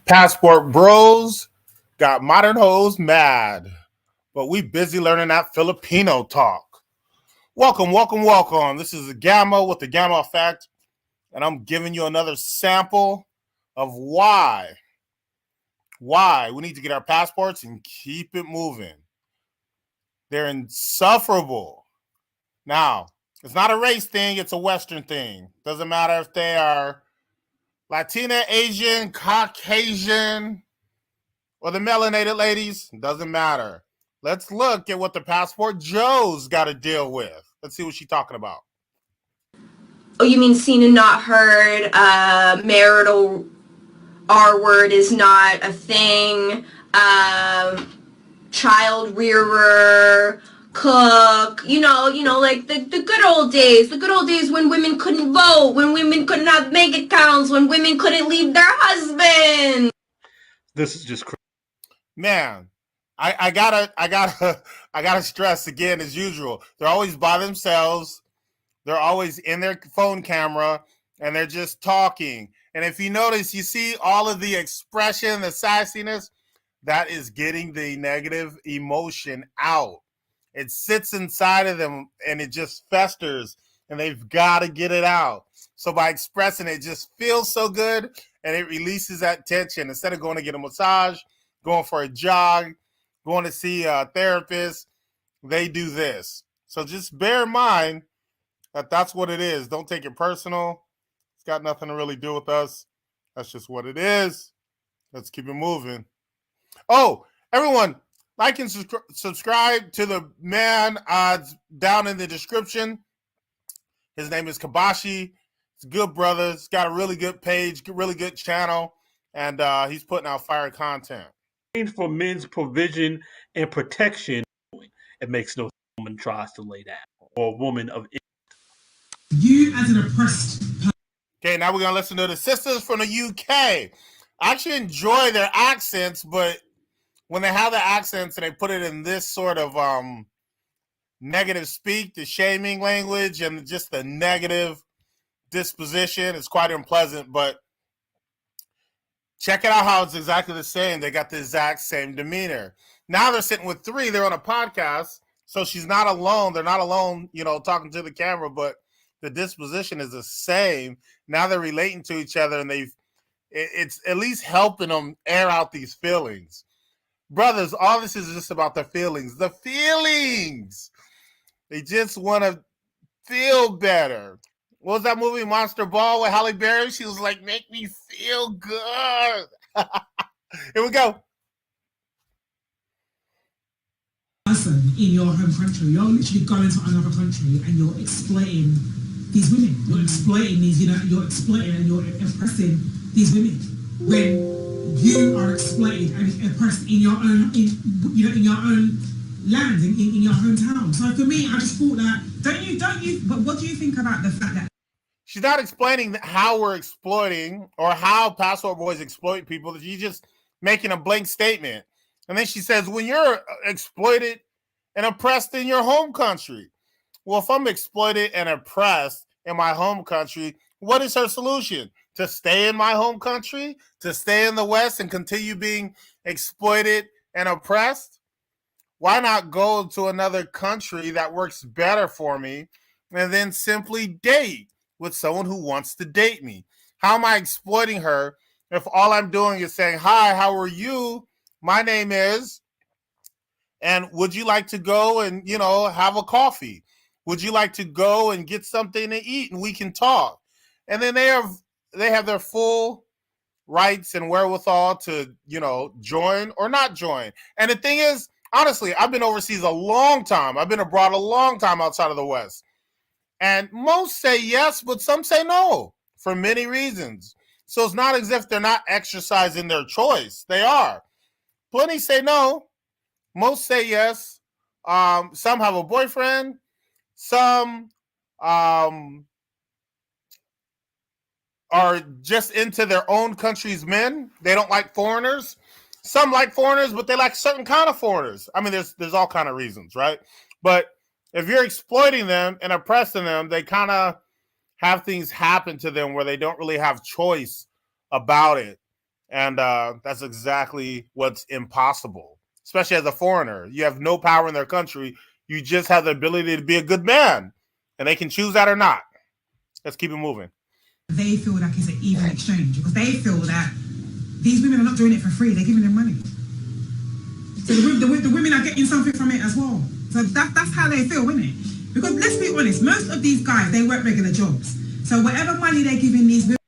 Passport bros got modern hoes mad, but we busy learning that Filipino talk. Welcome, welcome, welcome. This is the Gamma with the Gamma Effect, and I'm giving you another sample of why we need to get our passports and keep it moving. They're insufferable. Now, it's not a race thing, it's a Western thing. Doesn't matter if they are Latina, Asian, Caucasian, or the melanated ladies, doesn't matter. Let's look at what the passport Joe's got to deal with. Let's see what she's talking about. Oh, you mean seen and not heard? Marital R word is not a thing. Child rearer, cook. Like the good old days. The good old days when women couldn't vote, when women couldn't have bank accounts, when women couldn't leave their husband. This is just crazy. Man, I gotta stress again as usual. They're always by themselves. They're always in their phone camera and they're just talking. And if you notice, you see all of the expression, the sassiness, that is getting the negative emotion out. It sits inside of them and it just festers and they've got to get it out. So by expressing it, just feels so good and it releases that tension. Instead of going to get a massage, going for a jog, going to see a therapist, they do this. So just bear in mind that that's what it is. Don't take it personal. It's got nothing to really do with us. That's just what it is. Let's keep it moving. Oh, everyone, like and subscribe to the man down in the description. His name is Kabashi. He's a good brother. He's got a really good page, really good channel, and he's putting out fire content. For men's provision and protection, it makes no sense a woman tries to lay down, or a woman of you as an oppressed. Okay, now we're gonna listen to the sisters from the UK. I actually enjoy their accents, but when they have the accents and they put it in this sort of negative speak, the shaming language, and just the negative disposition, it's quite unpleasant. But check it out how it's exactly the same. They got the exact same demeanor. Now they're sitting with three. They're on a podcast, so she's not alone. They're not alone, talking to the camera, but the disposition is the same. Now they're relating to each other, and it's at least helping them air out these feelings. Brothers, all this is just about the feelings. The feelings. They just want to feel better. What was that movie, Monster Ball, with Halle Berry? She was like, make me feel good. Here we go. Person in your home country, you're literally going to another country and you're exploiting these women. You're exploiting these, you're exploiting and you're oppressing these women. When you are exploited and oppressed in your own, in your own land, in your hometown. So for me, I just thought that, don't you, but what do you think about the fact that she's not explaining how we're exploiting or how passport boys exploit people? She's just making a blank statement. And then she says, when you're exploited and oppressed in your home country. Well, if I'm exploited and oppressed in my home country, what is her solution? To stay in my home country? To stay in the West and continue being exploited and oppressed? Why not go to another country that works better for me and then simply date with someone who wants to date me? How am I exploiting her if all I'm doing is saying, hi, how are you? My name is, and would you like to go and, have a coffee? Would you like to go and get something to eat and we can talk? And then they have their full rights and wherewithal to, join or not join. And the thing is, honestly, I've been overseas a long time. I've been abroad a long time outside of the West. And most say yes, but some say no for many reasons. So it's not as if they're not exercising their choice. They are. Plenty say no. Most say yes. Some have a boyfriend. Some are just into their own country's men. They don't like foreigners. Some like foreigners, but they like certain kind of foreigners. I mean, there's all kind of reasons, right? But if you're exploiting them and oppressing them, they kind of have things happen to them where they don't really have choice about it. And that's exactly what's impossible, especially as a foreigner. You have no power in their country. You just have the ability to be a good man, and they can choose that or not. Let's keep it moving. They feel like it's an even exchange because they feel that these women are not doing it for free. They're giving them money. So the women are getting something from it as well. So that's how they feel, isn't it? Because let's be honest, most of these guys, they work regular jobs. So whatever money they're giving these women.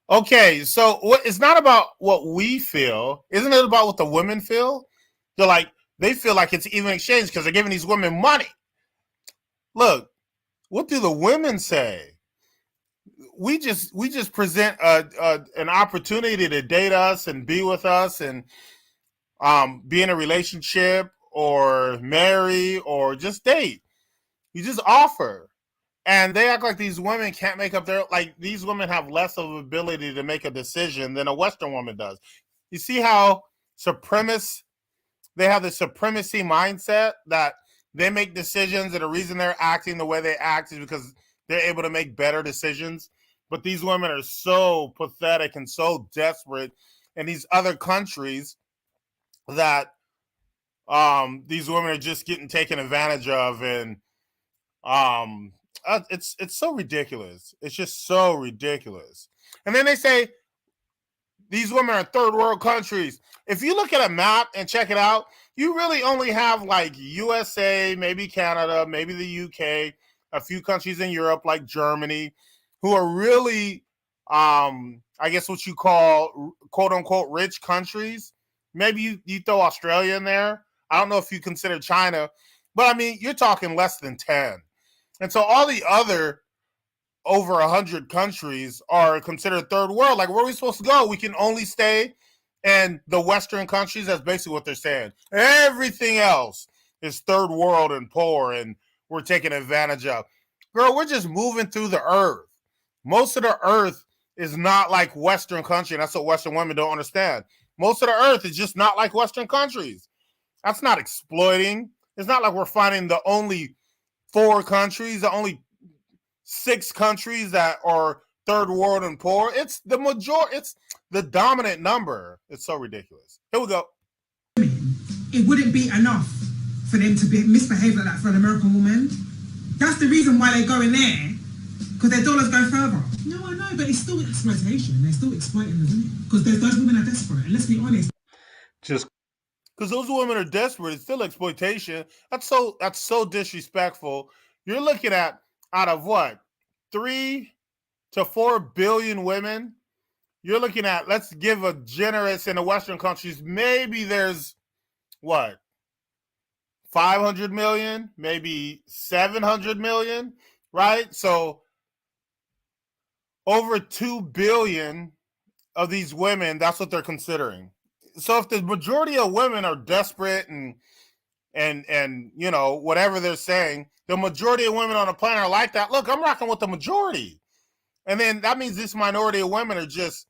Okay, so it's not about what we feel. Isn't it about what the women feel? They feel like it's even exchange because they're giving these women money. Look, what do the women say? We just present an opportunity to date us and be with us and be in a relationship or marry or just date. You just offer. And they act like these women can't make up these women have less of an ability to make a decision than a Western woman does. You see how they have the supremacy mindset that they make decisions, and the reason they're acting the way they act is because they're able to make better decisions. But these women are so pathetic and so desperate in these other countries that these women are just getting taken advantage of, and it's so ridiculous. It's just so ridiculous. And then they say these women are third world countries. If you look at a map and check it out, you really only have like USA, maybe Canada, maybe the UK, a few countries in Europe like Germany, who are really, I guess what you call quote unquote rich countries. Maybe you throw Australia in there. I don't know if you consider China, but I mean, you're talking less than 10. And so all the other over 100 countries are considered third world. Like, where are we supposed to go? We can only stay in the Western countries. That's basically what they're saying. Everything else is third world and poor, and we're taking advantage of. Girl, we're just moving through the earth. Most of the earth is not like Western country. And that's what Western women don't understand. Most of the earth is just not like Western countries. That's not exploiting. It's not like we're finding the only 4 countries, the only 6 countries that are third world and poor. It's the majority. It's the dominant number. It's so ridiculous. Here we go. It wouldn't be enough for them to misbehave like that for an American woman. That's the reason why they go in there, because their dollars go further. No, I know, but it's still exploitation. They're still exploiting the women because those women are desperate. And let's be honest. Just because those women are desperate, it's still exploitation. That's so disrespectful. You're looking at out of what, 3 to 4 billion women. You're looking at, let's give a generous in the Western countries. Maybe there's what, 500 million, maybe 700 million, right? So over 2 billion of these women, that's what they're considering. So if the majority of women are desperate and you know, whatever they're saying, the majority of women on the planet are like that. Look, I'm rocking with the majority. And then that means this minority of women are just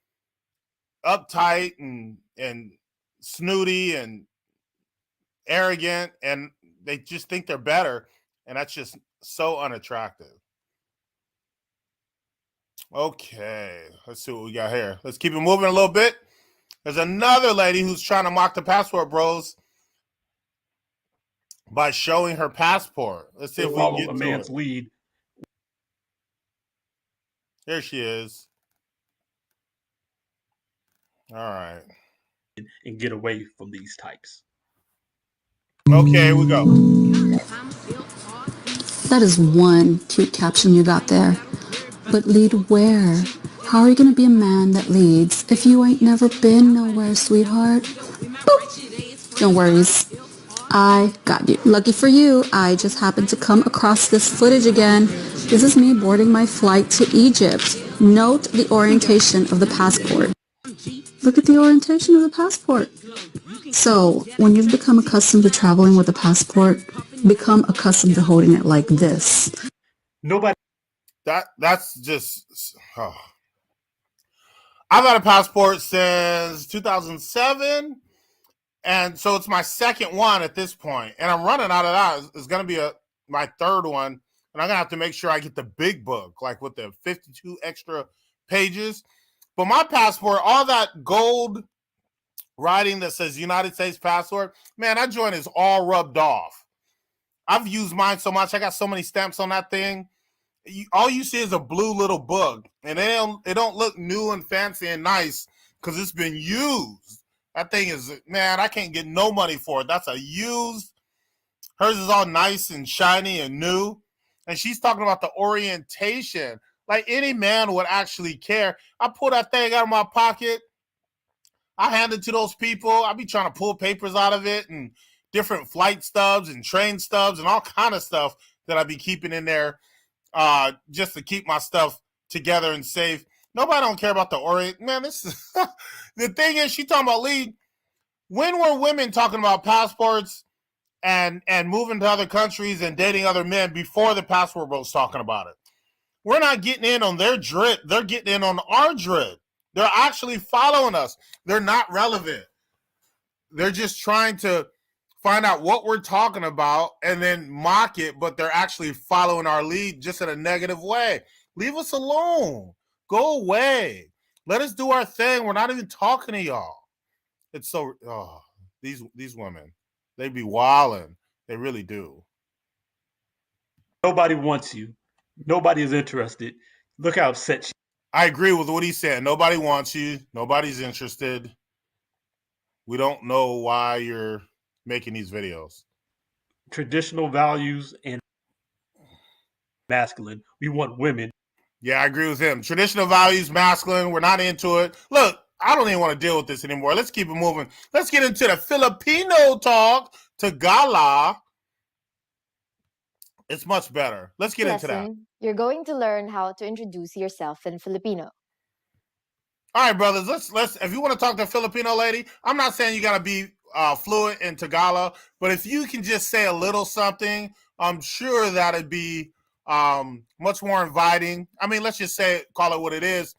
uptight and snooty and arrogant, and they just think they're better. And that's just so unattractive. Okay, let's see what we got here. Let's keep it moving a little bit. There's another lady who's trying to mock the passport bros by showing her passport. Let's see if we can get a man's lead. Here she is. All right. And get away from these types. Okay, here we go. That is one cute caption you got there. But lead where? How are you gonna be a man that leads if you ain't never been nowhere, sweetheart? Boop. No worries. I got you. Lucky for you, I just happened to come across this footage again. This is me boarding my flight to Egypt. Note the orientation of the passport. Look at the orientation of the passport. So, when you've become accustomed to traveling with a passport, become accustomed to holding it like this. Nobody. That's just. Oh. I've had a passport since 2007, and so it's my second one at this point, and I'm running out of that. It's going to be my third one, and I'm going to have to make sure I get the big book, like with the 52 extra pages. But my passport, all that gold writing that says United States password, man, that joint is all rubbed off. I've used mine so much. I got so many stamps on that thing. All you see is a blue little bug, and it don't look new and fancy and nice because it's been used. That thing is, man, I can't get no money for it. That's a used. Hers is all nice and shiny and new. And she's talking about the orientation. Like any man would actually care. I pull that thing out of my pocket. I hand it to those people. I be trying to pull papers out of it and different flight stubs and train stubs and all kind of stuff that I be keeping in there just to keep my stuff together and safe. Nobody don't care about the orient. Man, this is the thing is, she talking about lead. When were women talking about passports and moving to other countries and dating other men before the passport was talking about it? We're not getting in on their drip. They're getting in on our drip. They're actually following us. They're not relevant. They're just trying to find out what we're talking about and then mock it, but they're actually following our lead just in a negative way. Leave us alone. Go away. Let us do our thing. We're not even talking to y'all. It's so, these women, they be wilding. They really do. Nobody wants you. Nobody is interested. Look how upset she. I agree with what he said. Nobody wants you. Nobody's interested. We don't know why you're making these videos. Traditional values and masculine. We want women. Yeah, I agree with him. Traditional values, masculine. We're not into it. Look, I don't even want to deal with this anymore. Let's keep it moving. Let's get into the Filipino talk. Tagala. It's much better. Let's get into that. You're going to learn how to introduce yourself in Filipino. All right, brothers. Let's. If you want to talk to a Filipino lady, I'm not saying you got to be fluent in Tagalog, but if you can just say a little something, I'm sure that'd be much more inviting. I mean, let's just say, call it what it is.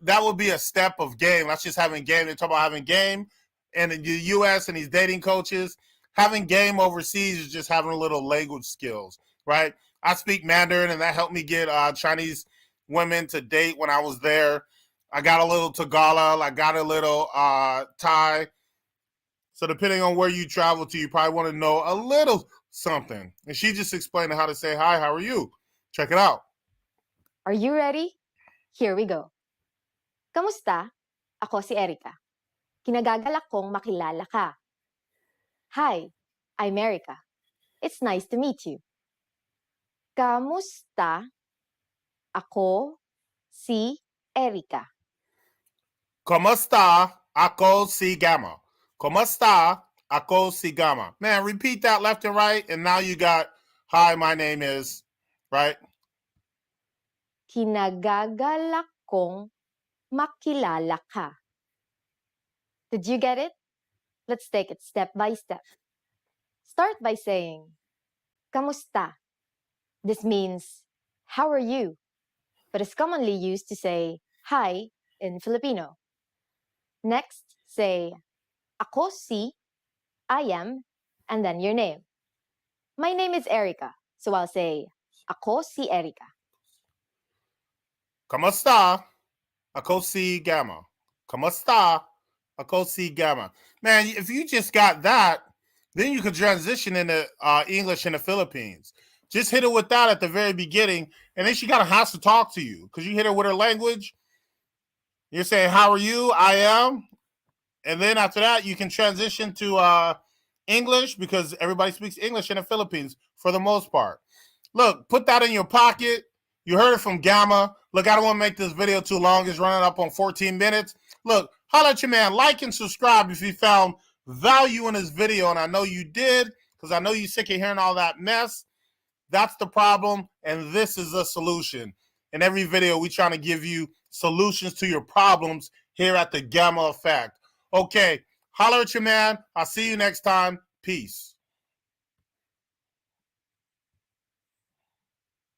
That would be a step of game. That's just having game. They talk about having game, and in the U.S. and these dating coaches, having game overseas is just having a little language skills, right? I speak Mandarin, and that helped me get Chinese women to date when I was there. I got a little Tagalog. I got a little Thai. So depending on where you travel to, you probably want to know a little something. And she just explained how to say, hi, how are you? Check it out. Are you ready? Here we go. Kamusta? Ako si Erica. Kinagagalak kong makilala ka. Hi, I'm Erica. It's nice to meet you. Kamusta? Ako si Erica. Kamusta? Ako si Gamma. Kamusta? Ako si Gamma. Man, repeat that left and right, and now you got, hi, my name is, right? Kinagagalak kong makilala ka. Did you get it? Let's take it step by step. Start by saying, Kamusta? This means, how are you? But is commonly used to say, hi in Filipino. Next, say, Ako si, I am, and then your name. My name is Erica, so I'll say, Ako si Erica. Kamusta? Ako si Gamma. Kamusta? Ako si Gamma. Man, if you just got that, then you could transition into English in the Philippines. Just hit her with that at the very beginning, and then she got to have to talk to you because you hit her with her language. You're saying, how are you? I am. And then after that, you can transition to English because everybody speaks English in the Philippines for the most part. Look, put that in your pocket. You heard it from Gamma. Look, I don't want to make this video too long. It's running up on 14 minutes. Look, holla at your man. Like and subscribe if you found value in this video, and I know you did because I know you're sick of hearing all that mess. That's the problem, and this is the solution. In every video, we're trying to give you solutions to your problems here at the Gamma Effect. Okay, holler at your man. I'll see you next time. Peace.